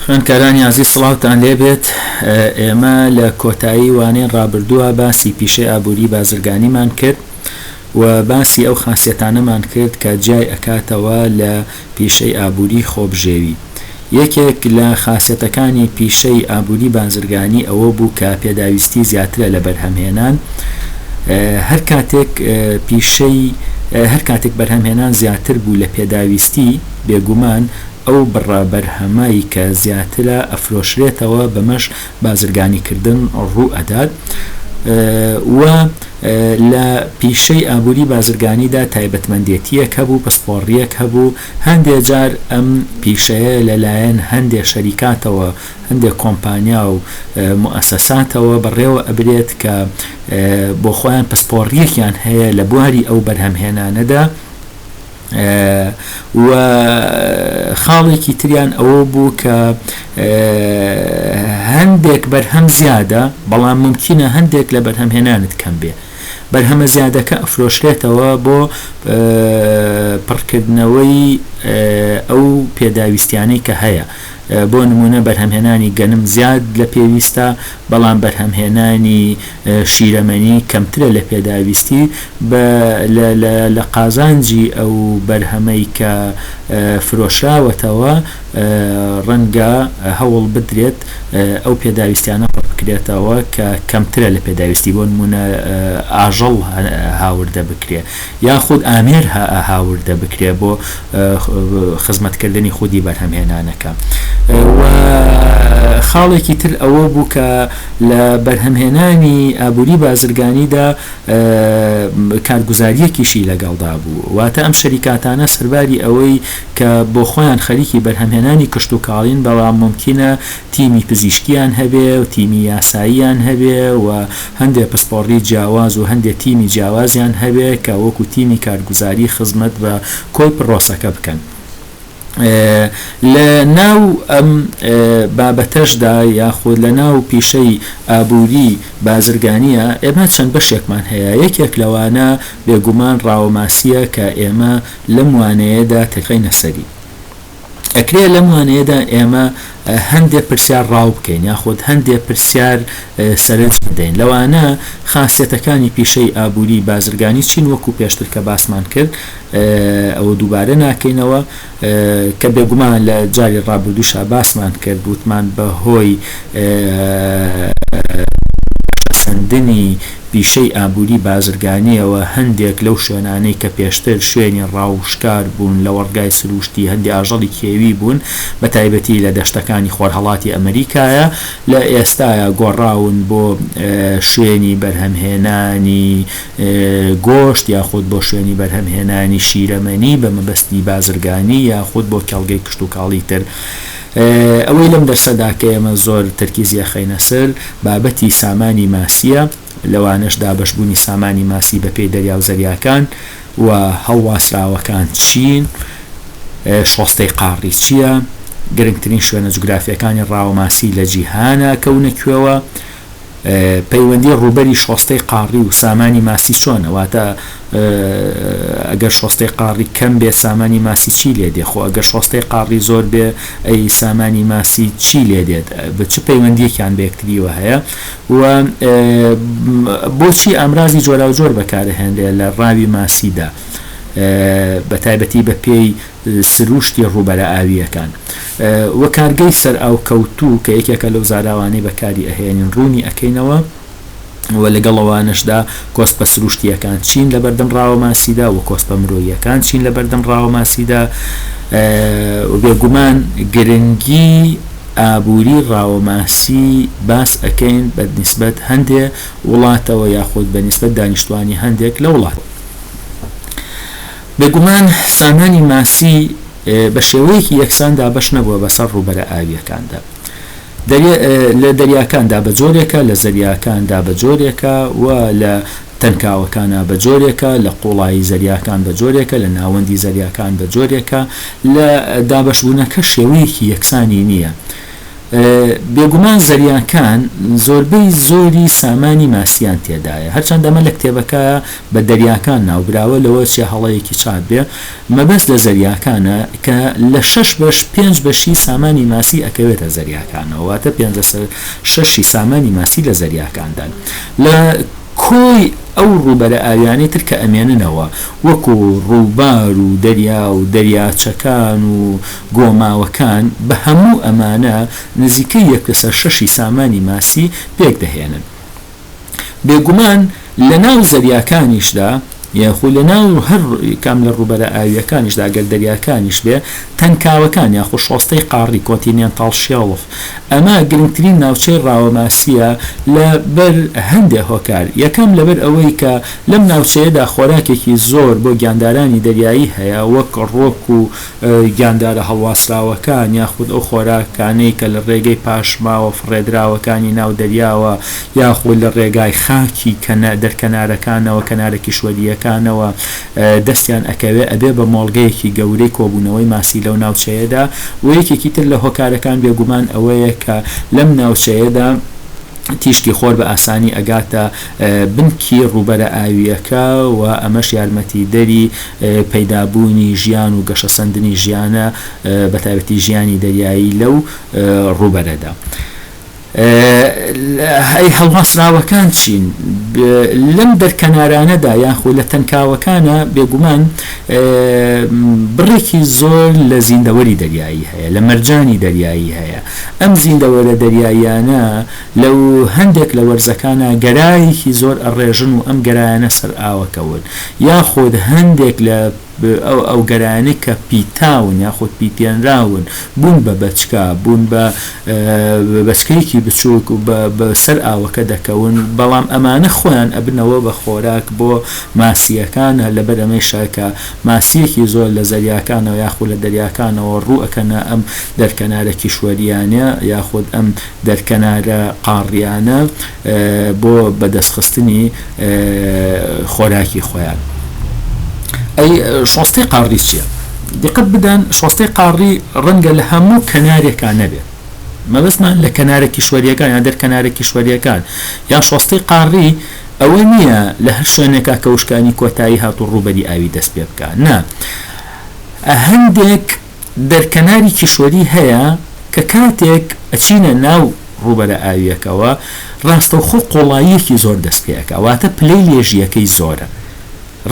خوێندکارانی عزیز سڵاوتان لێبێت. ئێمە لە کۆتایی وانەی ڕابردووە باسی پیشەی ئابووری بازرگانیمان کرد و باسی ئەو خاسیەتانەمان کرد کە جای ئەکاتەوە لە پیشەی ئابووری خۆبژێوی. یەکێک لە خاسیەتەکانی پیشەی ئابووری بازرگانی ئەوە بوو کە پێداویستی زیاترە لە بەرهەمهێنان. هەر کاتێک بەرهەمهێنان زیاتر بوو لە پێداویستی، بێگومان ئەو بەرهەمایی کە زیاترە ئەفرۆشرێتەوە بەمەش بازرگانیکردن ڕوو ئەدات. و لە پیشەی ئابووری بازرگانیدا تایبەتمەندێتیەک هەبوو، پسپۆڕیەک هەبوو. هەندێک جار ئەم پیشەیە لەلایەن هەندێک شەریکاتەوە، هەندێک کۆمپانیا و موسساتەوە بەڕێوە ئەبرێت کە بۆ خۆیان پسپۆڕیەکیان هەیە لە بواری ئەو بەرهەمهێنانەدا. و خاڵێکی تریان ئەوە بوو کە هەندێک بەرهەم زیادە، بەڵام ممکنە هەندێک لە بەرهەمهێنانت کەم بێ. بەرهەمە زیادەکە ئەفرۆشرێتەوە بۆ پڕکردنەوەی ئەو پێداویستیانەی کە هەیە. بۆ نمونە بەرهەمهێنانی گەنم زیاد لە پێویستە، بەڵام بەرهەمهێنانی شیرەمەنی کەمترە لە پێداویستی. لە قازانجی ئەو بەرهەمەی کە فرۆشراوەتەوە ڕەنگە هەوڵ بدرێت ئەو پێداویستیانە پڕ بکرێتەوە کە کەمترە لە پێداویستی. بۆ نمونە ئاژەڵ هاوردە بکرێ، یاخود ئامێر هاوردە بکرێ بۆ خزمەتکردنی خودی بەرهەمهێنانەکە. و خاڵێکی تر ئەوە بوو کە لە بەرهەمهێنانی ئابووری بازرگانیدا کارگوزاریەکیشی لەگەڵدا بوو. واتە ئەم شەریکاتانە سەرباری ئەوەی کە بۆ خۆیان خەریکی بەرهەمهێنانی کشت و کاڵین، بەڵام ممکنە تیمی پزیشکیان هەبێ و تیمی یاساییان هەبێ و هەندێک پسپۆڕی جیاواز و هەندێک تیمی جیاوازیان هەبێ کە وەکو تیمی کارگوزاری خزمەت بە کۆی پرۆسەکە بکەن. لە ناو ئەم بابەتەشدا یاخود لە ناو پیشەی ئابووری بازرگانیە ئێمە چەند بەشێکمان هەیە. یەکێک لەوانە بێگومان ڕاوەماسیە کە ئێمە لەم وانەیەدا تەقینە سەری. ئەکرێ لەم وانەیەدا ئێمە هەندێک پرسیار ڕاو بکەین، یاخود هەندێک پرسیار سەرنج بدەین. لەوانە خاسیەتەکانی پیشەی ئابووری بازرگانی چین، وەکو پێشتر کە باسمان کرد، ئەوە دووبارە ناکەینەوە کە بێگومان لە جاری ڕابردووشا باسمان کرد. وتمان بەهۆی سندنی پیشەی ئابووری بازرگانیەوە هەندێک لەو شوێنانەی کە پێشتر شوێنی ڕاوشکار بوون لە وەرگای سروشتی، هەندی ئاژەڵی کێوی بوون، بە تایبەتی لە دەشتەکانی خۆرهەڵاتی ئەمریکایە، لە ئێستاە گۆڕاون بۆ شوێنی بەرهەمهێنانی گۆشت، یاخود بۆ شوێنی بەرهەمهێنانی شیرەمەنی بە مەبەستی بازرگانی، یاخود بۆ کەڵگەی کشت و کاڵی تر. ئەوەی لەم دەرسەدا کە ئێمە زۆر تەرکیزی خەینە سەر بابەتی سامانی ماسیە. لەوانەشدا بەشبوونی سامانی ماسی بە پێی دەریا و زەریاکان و هەڵواسراوەکان چین، شۆستەی قاڕی چییە، گرنگترین شوێنە جوگرافیەکانی ڕاوەماسی لە جیهانە کەونەکوێوە، پەیوەندی ڕوبەری شۆستەی قاڕی و سامانی ماسی چۆنە. واتە ئەگەر شۆستەی قاڕی کەم بێت سامانی ماسی چی لێ دێ؟ خۆ ئەگەر شۆستەی قاڕی زۆر بێ ئەی سامانی ماسی چی لێ دێت؟ بە چ پەیوەندیەکیان بەیەکتریوە هەیە؟ و بۆچی ئامرازی جۆرا و جۆر بەکارهێنرێ لە ڕاوی ماسیدا، بە تایبەتی بە پێی سروشتی ڕوبەرە ئاویەکان. وە کارگەی سەر ئاو کەوتوو کە یەکێکە لەو زاراوانەی بەکاری ئەهێنین ڕوونی ئەەکەینەوە، و لەگەڵەوانشدا کۆست بە سروشتیەکان چین لە بەردەم ڕاوەماسیدا و کۆست بە مرۆییەکان چین لە بەردەم ڕاوەماسیدا. بێگومان گرنگی ئابووری ڕاوەماسی باس ئەەکەین بە نیسبەت هەندێک وڵاتەوە، یاخود بە نیسبەت دانیشتوانی هەندێک لە وڵات. بێگومان سامانی ماسی بە شێوەیەکی یەکساندا بەش نەبووە بەسەر ڕوبەرە ئاویەکاندا. لە دەریاکاندا بە جۆرێکە، لە زەریاکاندا بە جۆرێکە، و لە تەنکاوەکانە بە جۆرێکە، لە قوڵایی زەریاکان بە جۆرێکە، لە ناوەندی زەریاکان بە جۆرێکە. لە دابەشبوونەکە شێوەیەکی یەکسانی نییە. بێگومان زەریاکان زۆربەی زۆری سامانی ماسییان تێدایە، هەرچەندە ئەمە لە کتێبەکە بە دەریاکان ناوبراوە لەوە چێ هەڵەیەکی چاپ بێ، مەبەست لە زەریاکانە کە لە 6 بەش 5 بەشی سامانی ماسی ئەکەوێتە زەریاکانەوە، واتە 5/6 سامانی ماسی لە زەریاکاندان. لە کۆی ئەو ڕووبەرە ئاویانەی تر کە ئەمێننەوە وەکو ڕووبار و دەریا و دەریاچەکان و گۆماوەکان بە هەموو ئەمانە نزیکەی 1/6 سامانی ماسی پێک دەهێنن. بێگومان لە ناو زەریاکانیشدا یاخۆ لە ناو هەر کام لە ڕووبەرە ئاویەکانیشدا گەل دەریاکانیش بێ تەنکاوەکان یاخۆ شۆستەی قاڕی کۆنتینێنتال شێڵف ئەمە گرنگترین ناوچەی ڕاوەماسیە لە بەر هەندێک هۆکار. یەکەم لەبەر ئەوەی کە لەم ناوچەیەدا خۆراکێکی زۆر بۆ گیاندارانی دەریایی هەیە، وەک ڕۆک و گیاندارە هەڵواسراوەکان یاخود ئەو خۆراکانەی کە لە ڕێگەی پاشماوە فڕێدراوەکانی ناو دەریاوە یاخود لە ڕێگای خاکی دەرکەنارەکانەوە کەنارە کیشوەریەکانەوە دەستیان ئەکەوێ ئەبێ بە مۆڵگەیەکی گەورەی کۆبوونەوەی ماسی لەو ناوچەیەدا. و یەکێکی تر لە هۆکارەکان بێگومان ئەوەیە کە لەم ناوچەیەدا تیشکی خۆر بە ئاسانی ئەگاتە بنکی ڕووبەرە ئاویەکە و ئەمەش یارمەتی دەری پەیدابوونی ژیان و گەشەسەندنی ژیانە بە تایبەتی ژیانی دەریایی لەو ڕووبەرەدا. هەڵواسراوەکان چین لەم دەرکەنارانەدا یاخۆ لە تەنکاوەکانە بێگومان بڕێکی زۆر لە زیندەوەری دەریایی هەیە، لە مەرجانی دەریایی هەیە. ئەم زیندەوەرە دەریاییانە لەو هەندێک لە وەرزەکانە گەرایەکی زۆر ئەڕێژن و ئەم گەرایانە سەر ئاوەکەون، یاخۆد هەندێک لە ئەو گەرانەی کە پیتاون یاخۆ پیتێنراون بوون بە بەچکە بوون بە بەچکەیەکی بچووک و بە سەر ئاوەکە دەکەون، بەڵام ئەمانە خۆیان ئەبنەوە بە خۆراک بۆ ماسیەکانە لەبەر ئەمەیشە کە ماسیەکی زۆر لە زەریاکانەوە یاخود لە دەریاکانەوە ڕوو ئەکەنە ئەم دەرکەنارە کیشوەریانە یاخود ئەم دەرکەنارە قاڕیانە بۆ بەدەستخستنی خۆراکی خۆیان. ئەی شۆستەی قاڕی چییە؟ دقت بدەن، شۆستەی قاڕی ڕەنگە لە هەموو کەنارێکان نەبێت، مەبەستمان لە کەنارە کیشوەریەکان یان دەرکەنارە کیشوەریەکان یان شۆستەی قاڕی ئەوە نییە لە هەر شوێنێکا کە وشکانی کۆتایی هاتو ڕووبەری ئاوی دەست پێ بکە، نا هەندێک دەرکەناری کیشوەری هەیە کە کاتێک ئەچینە ناو ڕووبەرە ئاویەکەوە ڕاستەوخۆ قوڵاییەکی زۆر دەست پێەکە، واتە پلەی لێژیەکەی زۆرە،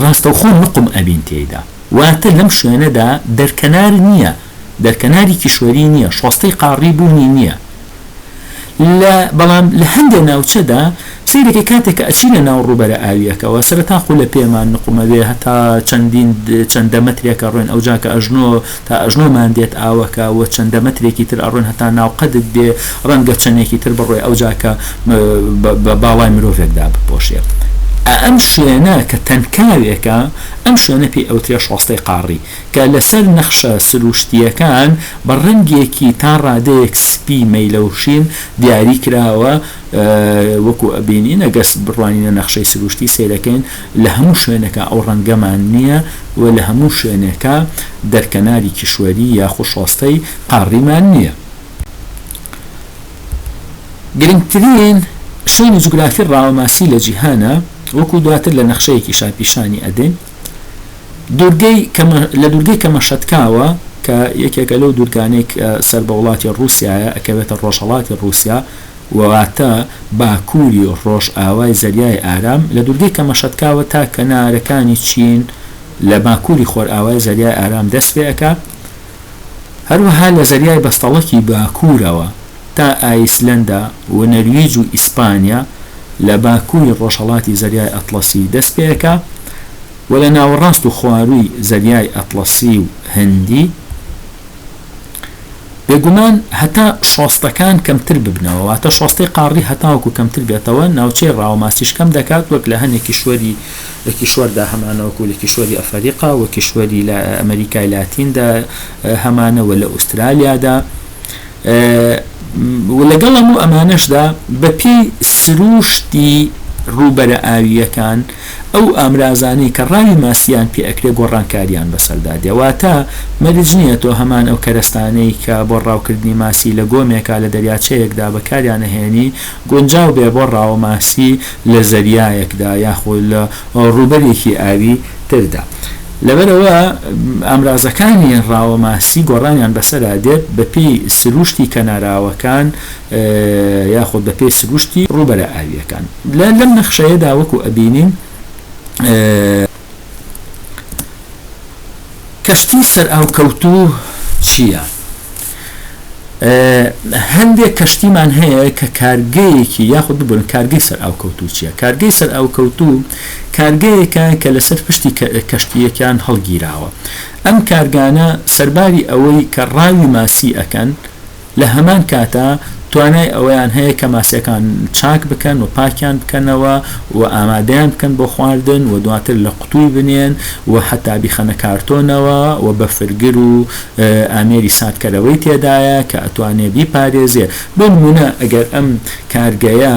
ڕاستەوخۆ نقم ئەبین تێیدا، واتە لەم شوێنەدا دەرکەنار نییە، دەرکەناری کیشوەری نییە، شۆستەی قاڕی بوونی نییە. بەڵام لە هەندێک ناوچەدا سیرێکی کاتێک کە ئەچینە ناو ڕووبەرە ئاویەکەوە سەرەتا خۆ لە پێمان نقمەوێ هەتا چەندە مەترێکە ڕۆین ئەوجا کە تا ئەژنۆمان دێت ئاوەکە و چەندە مەترێکی تر ئەڕۆین هەتا ناو قەدت دێ ڕەنگە چەندێکی تر بڕۆی ئەوجا کە بە باڵای مرۆڤێکدا بپۆشێت. ئەم شوێنە کە تەنکاوێکە ئەم شوێنە پێی ئەوترێ شۆستەی قاڕی کە لەسەر نەخشە سروشتیەکان بە ڕەنگێکی تا ڕادەیەک سپی مەیلەوشین دیاری کراوە، وەکو ئەبینی نەگەست بڕوانینە نەخشەی سروشتی سیرەکەین لە هەموو شوێنەکە ئەو ڕەنگەمان نییە و لە هەموو شوێنەکە دەرکەناری کیشوەری یاخۆ شۆستەی قاڕیمان نییە. گرنگترین شوێنی جوگرافی ڕاوەماسی لە جیهانە وەکو دواتر لە نەخشەیەکی شاپیشانی ئەدەین لە دوورگەی کە مەشەتکاوە کە یەکێکە لەو دوورگانێک سەر بە وڵاتی ڕووسیایە ئەکەوێتە ڕۆژهەڵاتی ڕووسیا واتە باکووری ڕۆژ ئاوای زەریای ئارام. لە دوورگەی کە مەشەتکاوە تا کەنارەکانی چین لە باکووری خۆر ئاوای زەریای ئارام دەست پێەکە، هەروەها لە زەریای بەستەڵەکی باکوورەوە تا ئایسلەندا و نەرویج و ئیسپانیا لە باکووری ڕۆژهەڵاتی زەریای ئەتڵەسی دەست پێەکە و لە ناوەڕاست و خوارووی زەریای ئەتڵەسی و هەندی بێگومان هەتا شۆستەکان کەمتر ببنەوە، واتە شۆستەی قاڕی هەتاوەکو کەمتر بێتەوە ناوچەی ڕاوەماسیش کەم دەکات، وەک لە هەندێک کیشوەری لە کیشوەردا هەمانەوەکو لە کیشوەری ئەفریقا و کیشوەری لە ئەمریکای لاتیندا هەمانەوە لە ئوسترالیادا. و لەگەڵ هەموو ئەمانەشدا بەپێی سروشتی ڕووبەرە ئاویەکان ئەو ئامرازانەی کە ڕاوی ماسییان پێ ئەکرێ گۆڕانکاریان بەسەردا دێواتە مەرج نییە تۆ هەمان ئەو کەرەستانەی کە بۆ ڕاوکردنی ماسی لە گۆمێکا لە دەریاچەیەکدا بەکاریان نەهێنی گونجاو بێ بۆ ڕاوە ماسی لە زەریایەکدا یاخۆ لە ڕووبەرێکی ئاوی تردا. لەبەرەوە ئامرازەکانی ڕاوە ماسی گۆڕانیان بەسەرا دێت بەپێی سروشتی کەناراوەکان یاخۆ بەپێی سروشتی ڕووبەرە ئاویەکان. لەم نەخشەیەدا وەکو ئەبینین کەشتی سەر ئاوکەوتوو چییە؟ هەندێک کەشتیمان هەیە کە کارگەیەکی یاخود ببن کارگەی سەر ئاوکەوتوو چییە؟ کارگەی سەر ئاوکەوتوو کارگەیەکان کە لەسەر پشتی کەشتیەکان هەڵگیراوە. ئەم کارگانە سەرباری ئەوەی کە ڕاوی ماسی ئەکەن لە هەمان کاتە توانای ئەوەیان هەیە کە ماسیەکان چاک بکەن و پاکیان بکەنەوە و ئامادەیان بکەن بۆ خواردن و دواتر لە قوتوی بنێن و حتا بیخەنە کارتۆنەوە و بە فرگر و ئامێری ساتکەرەوەی تێدایە کە ئەتوانێ بیپارێزێ. بۆ نمونە ئەگەر ئەم کارگەیە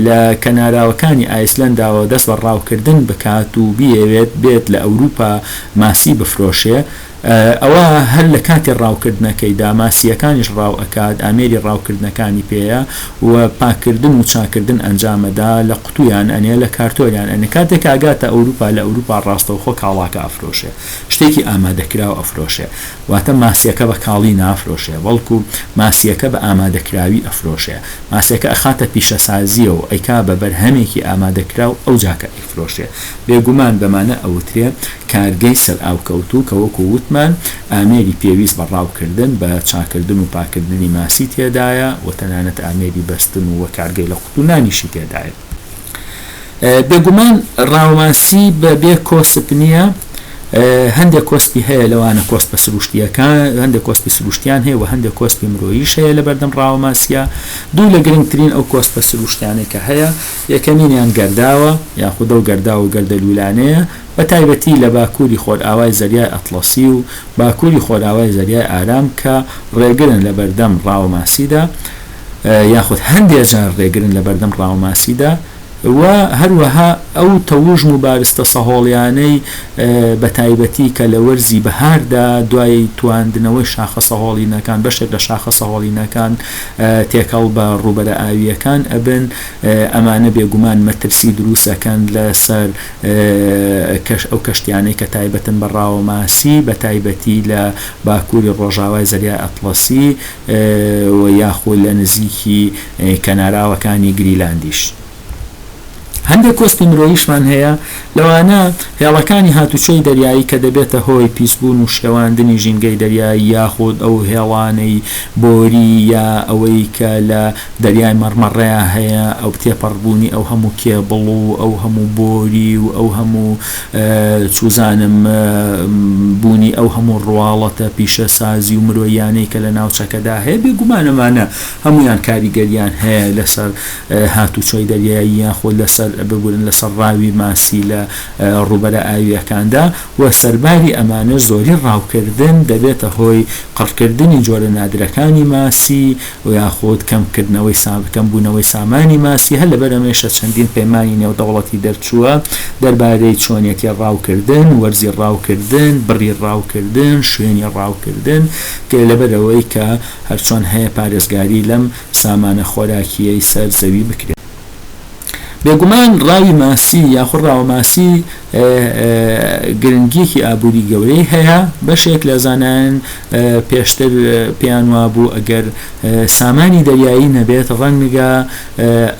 لە کەناراوەکانی ئایسلەنداوە دەست بە ڕاوکردن بکات و بیەوێت بێت لە ئەوروپا ماسی بفرۆشێ، ئەوە هەر لە کاتی ڕاوکردنەکەیدا ماسیەکانیش ڕاو ئەکات ئامێری ڕاوکردنەکانی پێەیە و پاکردن و چاکردن ئەنجامەدا لە قوتویان ئەنێ لە کارتۆریان ئەنێ کاتێک ئاگاتە ئەوروپا لە ئەوروپا ڕاستەوخۆ کاڵاکە ئەفرۆشێ شتێکی ئامادەکراوە ئەفرۆشێ واتە ماسیەکە بە کاڵی نافرۆشێ بەڵکو ماسیەکە بە ئامادەکراوی ئەفرۆشێ ماسیەکە ئەخاتە پیشەسازیە و ئەیکا بە بەرهەمێکی ئامادەکراو ئەو جاکە ئەیفرۆشێ. بێگومان بەمانە ئەوترێ کارگەی سەر ئاوکەوتوو کە وەکو وتمان ئامێری پێویست بە ڕاوکردن بە چاکردن و پاکردنی ماسی تێدایە و تەنانەت ئامێری بەستن و کارگەی لە قوتونانیشی تێدایە. بێگومان ڕاوماسی بە بێ کۆسپ نییە، هەندێک کۆسپی هەیە لەوانە کۆسپ بە سروشتیەکان هەندێک کۆسپی سروشتیان هەیە و هەندێک کۆسپی مرۆییش هەیە لە بەردەم ڕاوماسیە. دوو لە گرنگترین ئەو کۆسپ بە سروشتیانەی کە هەیە یەکەمینیان گەرداوە یاخودە و گەردا و گەردەلوولانەیە بە تایبەتی لە باکووری خۆرئاوای زەریای ئەتڵەسی و باکووری خۆرئاوای زەریای ئارام کە ڕێگرن لە بەردەم ڕاوماسیدا یاخود هەندێک جار ڕێگرن لە بەردەم ڕاوماسیدا و هەروەها ئەو تەوژم و باستە سەهۆڵیانەی بە تایبەتی کە لە وەرزی بەهاردا دوای تواندنەوەی شاخە سەهۆڵینەکان بەشێک لە شاخە سەهۆڵینەکان تێکەڵ بە ڕووبەرە ئاویەکان ئەبن ئەمانە بێگومان مەترسی دروستەکەن لەسەر ئەو کەشتیانەی کە تایبەتن بە ڕاوماسی بە تایبەتی لە باکووری ڕۆژاوای زەریای ئەتڵەسی و یاخۆ لە نزیکی کەناراوەکانی گریلاندیش. هەندێک کۆسپی مرۆییشمان هەیە لەوانە هێڵەکانی هاتوچۆی دەریایی کە دەبێتە هۆی پیسبوون و شێواندنی ژینگەی دەریایی یاخود ئەو هێڵانەی بۆری یا ئەوەی کە لە دەریای مەڕمەڕەیە هەیە ئەو تێپەڕبوونی ئەو هەموو کێبڵ و ئەو هەموو بۆری و ئەو هەموو چوزانم بوونی ئەو هەموو ڕواڵەتە پیشەسازی و مرۆیانەی کە لە ناوچەکەدا هەیە بێگومانەمانە هەمویان کاریگەریان هەیە لەسەر هاتوچۆی دەریایی یاخۆ لەسەر ببورن لەسەر ڕاوی ماسی لە ڕووبەرە ئاویەکاندا و سەرباری ئەمانە زۆری ڕاوکردن دەبێتە هۆی قڕکردنی جۆرە نادرەکانی ماسی و یاخۆت کەمبوونەوەی سامانی ماسی هەر لەبەرەمێشە چەندین پەیمانی نێودەوڵەتی دەرچووە دەربارەی چۆنیەتی ڕاوکردن وەرزی ڕاوکردن بڕی ڕاوکردن شوێنی ڕاوکردن کە لەبەرەوەی کە هەرچۆن هەیە پارێزگاری لەم سامانە خۆراکیەی سەر زەوی بکرێت. بێگومان ڕاوی ماسی یاخود ڕاوماسی گرنگیەکی ئابووری گەورەی هەیە بەشێک لە زانایان پێشتر پێیان وابوو ئەگەر سامانی دەریایی نەبێت ڕەنگە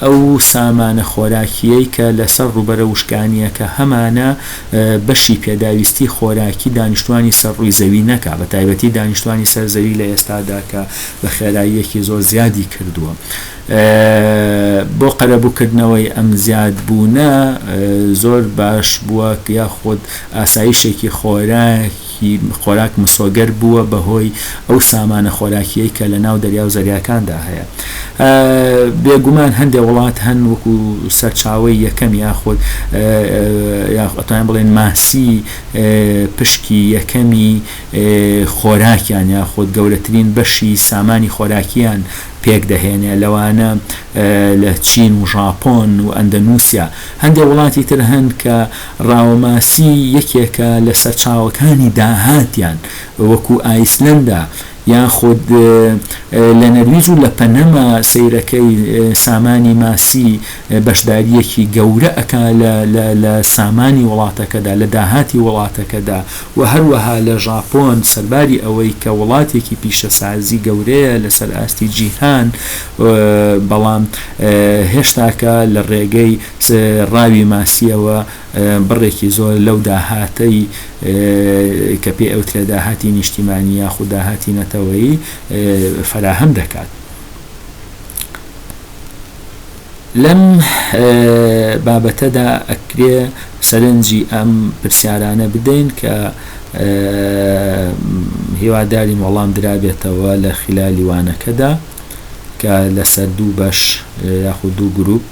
ئەو سامانە خۆراکیەی کە لەسەر ڕووبەرە وشکانیە کە هەمانە بەشی پێداویستی خۆراکی دانیشتوانی سەر ڕووی زەوی نەکا بە تایبەتی دانیشتوانی سەر زەوی لە ئێستادا کە بە خێراییەکی زۆر زیادی کردووە. بۆ قەرەبووکردنەوەی ئەم زیادبوونە زۆر باش بووە یاخود ئاسایشێکی خۆراکی خۆراکی مسۆگەر بووە بەهۆی ئەو سامانە خۆراکیەی کە لە ناو دەریا و زەریاکاندا هەیە. بێگومان هەندێک وڵات هەن وەکو سەرچاوەی یەکەم یاخود ئەتوانین بڵێن ماسی پشکی یەکەمی خۆراکیان یاخود گەورەترین بەشی سامانی خۆراکیان پێک دەهێنێ لەوانە لە چین و ژاپۆن و ئەندەنووسیا. هەندێک وڵاتی تر هەن کە ڕاوماسی یەکێکە لە سەرچاوەکانی داهاتیان وەکو ئایسلەندا یاخود لە نەرویج و لە پەنەما سەیرەکەی سامانی ماسی بەشداریەکی گەورە ئەکا لە سامانی وڵاتەکەدا لە داهاتی وڵاتەکەدا و هەروەها لە ژاپۆن سەرباری ئەوەی کە وڵاتێکی پیشەسازی گەورەیە لەسەر ئاستی جیهان بەڵام هێشتاکە لە ڕێگەی ڕاوی ماسیەوە بڕێکی زۆر لەو داهاتەی کە پێ ئەوترێ داهاتی نیشتیمانی یاخود داهاتی نەتەوەیی فراهەم دەکات. لەم بابەتەدا ئەکرێ سەرنجی ئەم پرسیارانە بدەین کە هیواداری وەڵام درابێتەوە لە خلالی وانەکەدا کە لەسەر دوو بەش یاخود دوو گروپ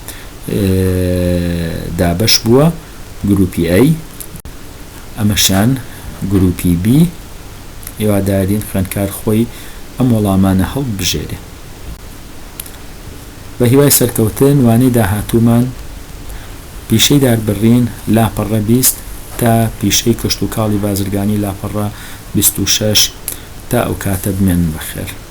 دابەش بووە، گروپی A ئەمەشان گروپی B. هیوادارین خوێندکار خۆی ئەم وەڵامانە هەڵبژێرێ. بە هیوای سەرکەوتن وانەی داهاتوومان پیشەی داربڕین لاپەڕە 20 تا پیشەی کەشت و کاڵی بازرگانی لاپەڕە 26 تا ئەو کاتە بمێن بەخێر.